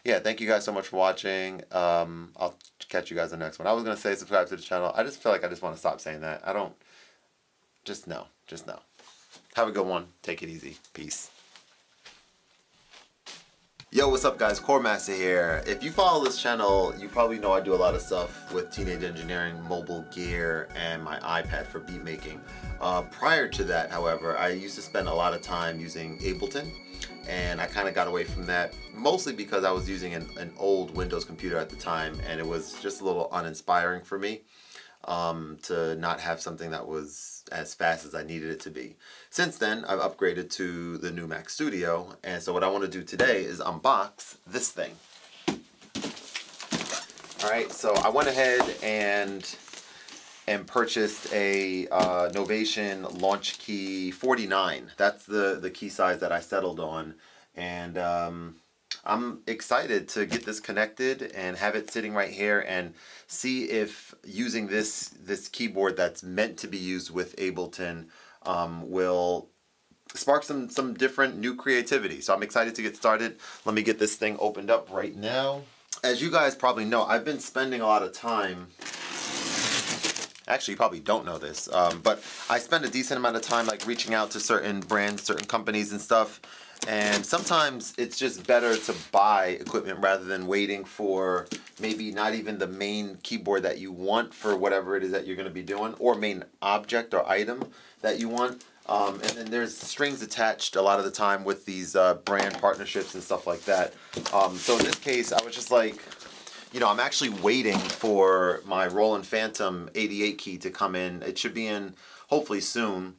yeah, thank you guys so much for watching. I'll catch you guys in the next one. I was going to say subscribe to the channel. I just feel like I just want to stop saying that. I don't, just no. Have a good one. Take it easy. Peace. Yo, what's up guys? Khordmaster here. If you follow this channel, you probably know I do a lot of stuff with Teenage Engineering, mobile gear, and my iPad for beat making. Prior to that, however, I used to spend a lot of time using Ableton, and I kind of got away from that, mostly because I was using an old Windows computer at the time, and it was just a little uninspiring for me to not have something that was as fast as I needed it to be. Since then, I've upgraded to the new Mac Studio, and so what I want to do today is unbox this thing. Alright, so I went ahead and purchased a Novation Launchkey 49. That's the key size that I settled on, and I'm excited to get this connected and have it sitting right here and see if using this keyboard that's meant to be used with Ableton will spark some different new creativity. So I'm excited to get started. Let me get this thing opened up right now. As you guys probably know, I've been spending a lot of time, actually you probably don't know this, but I spend a decent amount of time like reaching out to certain brands, certain companies and stuff. And sometimes it's just better to buy equipment rather than waiting for maybe not even the main keyboard that you want for whatever it is that you're going to be doing, or main object or item that you want. And then there's strings attached a lot of the time with these brand partnerships and stuff like that. So in this case, I was just like, you know, I'm actually waiting for my Roland Phantom 88 key to come in. It should be in hopefully soon.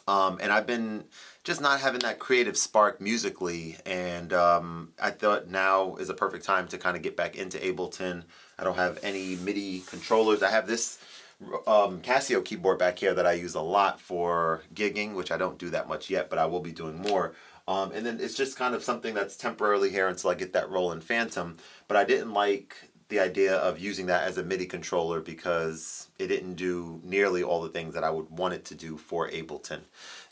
And I've been just not having that creative spark musically, and I thought now is a perfect time to kind of get back into Ableton. I don't have any MIDI controllers. I have this Casio keyboard back here that I use a lot for gigging, which I don't do that much yet, but I will be doing more. And then it's just kind of something that's temporarily here until I get that Roland Phantom. But I didn't like the idea of using that as a MIDI controller because it didn't do nearly all the things that I would want it to do for Ableton.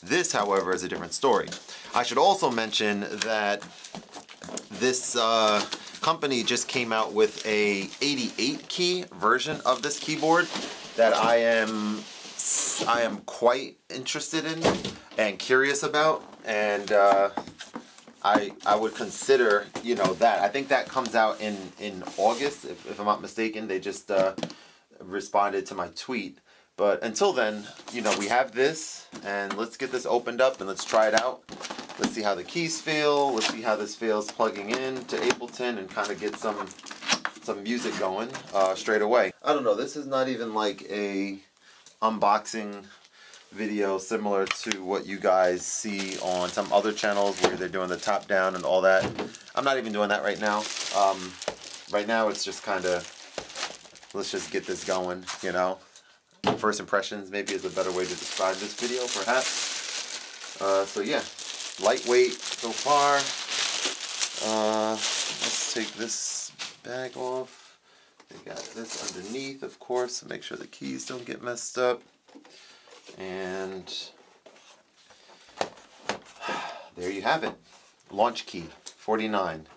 This, however, is a different story. I should also mention that this company just came out with a 88 key version of this keyboard that I am quite interested in and curious about, and I would consider, you know, that. I think that comes out in August, if I'm not mistaken. They just responded to my tweet. But until then, you know, we have this, and let's get this opened up and let's try it out. Let's see how the keys feel. Let's see how this feels plugging in to Ableton and kind of get some music going straight away. I don't know, this is not even like a unboxing video similar to what you guys see on some other channels where they're doing the top down and all that. I'm not even doing that right now. Right now it's just kind of, let's just get this going, you know. First impressions maybe is a better way to describe this video, perhaps. So yeah, lightweight so far. Let's take this bag off. They got this underneath, of course, to make sure the keys don't get messed up. And there you have it, Launchkey 49.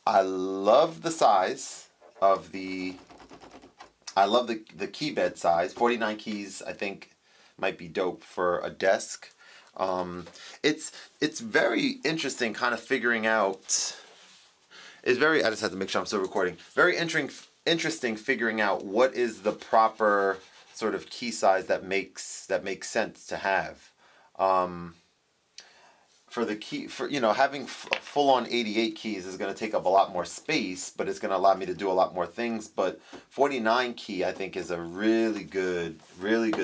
I love the size of the key bed size. 49 keys, I think, might be dope for a desk. It's very interesting kind of figuring out, I just have to make sure I'm still recording. Very interesting figuring out what is the proper sort of key size that makes sense to have. For the key, you know, having full-on 88 keys is going to take up a lot more space, but it's going to allow me to do a lot more things. But 49 key, I think, is a really good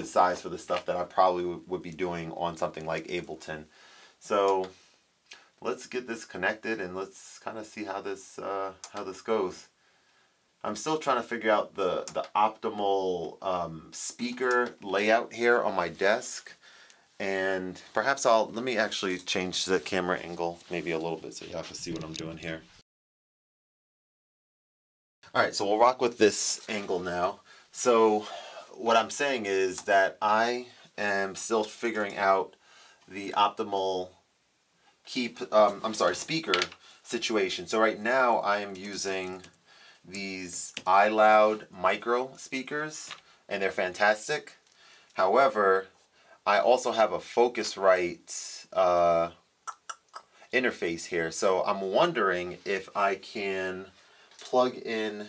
size for the stuff that I probably would be doing on something like Ableton. So let's get this connected and let's kind of see how this goes. I'm still trying to figure out the optimal speaker layout here on my desk. And perhaps let me actually change the camera angle maybe a little bit so you have to see what I'm doing here. Alright, so we'll rock with this angle now. So what I'm saying is that I am still figuring out the optimal speaker situation. So right now I am using these iLoud micro speakers, and they're fantastic. However, I also have a Focusrite interface here, so I'm wondering if I can plug in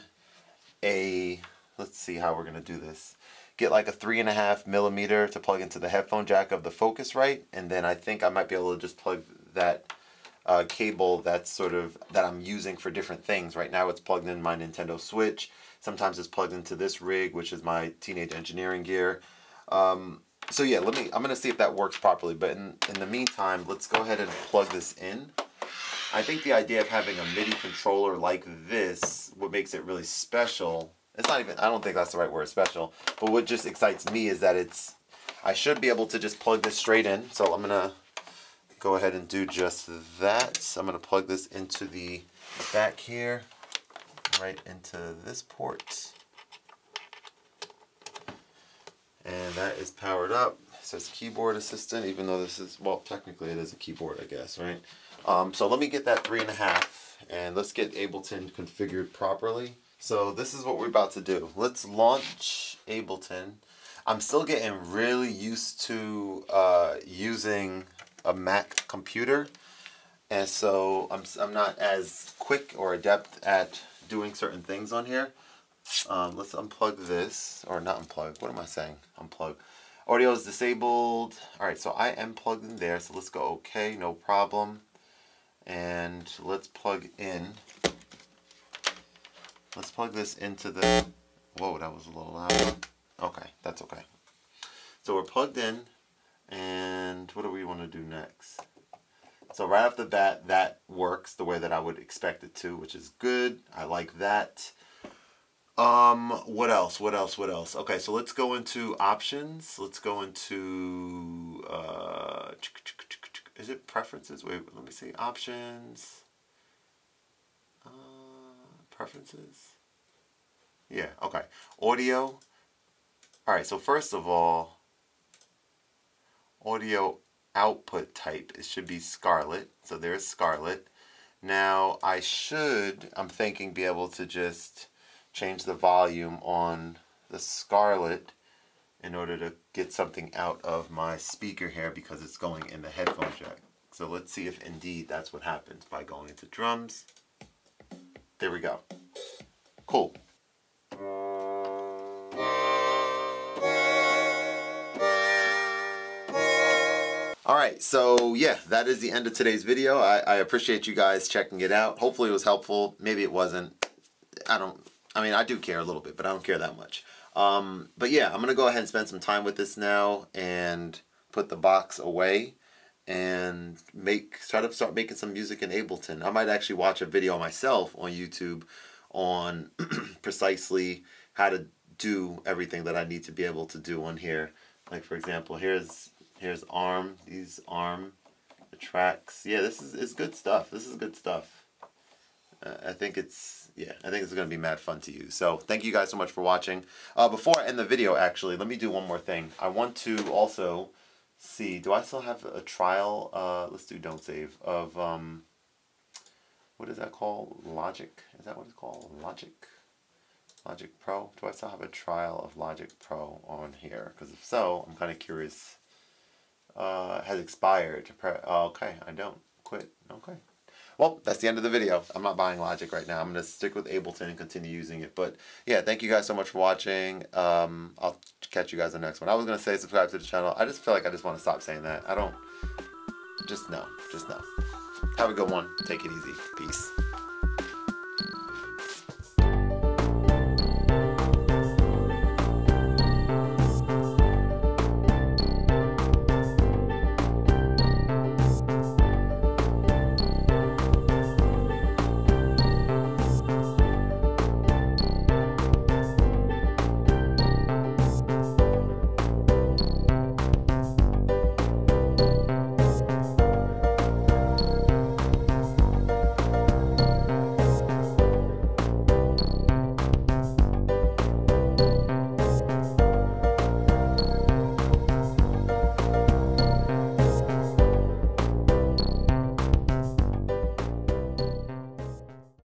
a, let's see how we're gonna do this. Get like a 3.5 millimeter to plug into the headphone jack of the Focusrite, and then I think I might be able to just plug that cable that's that I'm using for different things. Right now it's plugged in my Nintendo Switch. Sometimes it's plugged into this rig, which is my teenage engineering gear. So yeah, I'm gonna see if that works properly. But in the meantime, let's go ahead and plug this in. I think the idea of having a MIDI controller like this, what makes it really special, it's not even, I don't think that's the right word, special, but what just excites me is that I should be able to just plug this straight in. So I'm gonna go ahead and do just that. So I'm gonna plug this into the back here, right into this port. And that is powered up. It says keyboard assistant, even though this is, well, technically it is a keyboard, I guess, right? So let me get that 3.5, and let's get Ableton configured properly. So this is what we're about to do. Let's launch Ableton. I'm still getting really used to using a Mac computer, and so I'm not as quick or adept at doing certain things on here. Let's unplug this, or not unplug, what am I saying? Unplug. Audio is disabled. Alright, so I am plugged in there, so let's go okay, no problem. And let's plug in. Let's plug this into the, whoa, that was a little loud. Okay, that's okay. So we're plugged in, and what do we want to do next? So right off the bat, that works the way that I would expect it to, which is good. I like that. What else? Okay, so let's go into options. Let's go into, is it preferences? Wait, let me see. Options. Preferences. Yeah, okay. Audio. Alright, so first of all, audio output type. It should be Scarlett. So there's Scarlett. Now, I'm thinking, be able to just change the volume on the Scarlett in order to get something out of my speaker here because it's going in the headphone jack. So let's see if indeed that's what happens by going into drums. There we go. Cool. Alright, so yeah, that is the end of today's video. I appreciate you guys checking it out. Hopefully it was helpful. Maybe it wasn't. I do care a little bit, but I don't care that much. But yeah, I'm going to go ahead and spend some time with this now and put the box away and try to start making some music in Ableton. I might actually watch a video myself on YouTube on precisely how to do everything that I need to be able to do on here. Like for example, here's ARM, the tracks. Yeah, this is good stuff. This is good stuff. I think it's going to be mad fun to use. So thank you guys so much for watching. Before I end the video, actually, let me do one more thing. I want to also see, do I still have a trial? Let's do don't save of, what is that called? Logic? Is that what it's called? Logic Pro? Do I still have a trial of Logic Pro on here? Because if so, I'm kind of curious. It has expired. Okay, I don't. Quit. Okay. Well, that's the end of the video. I'm not buying Logic right now. I'm going to stick with Ableton and continue using it. But yeah, thank you guys so much for watching. I'll catch you guys in the next one. I was going to say subscribe to the channel. I just feel like I just want to stop saying that. Just no. Have a good one. Take it easy. Peace.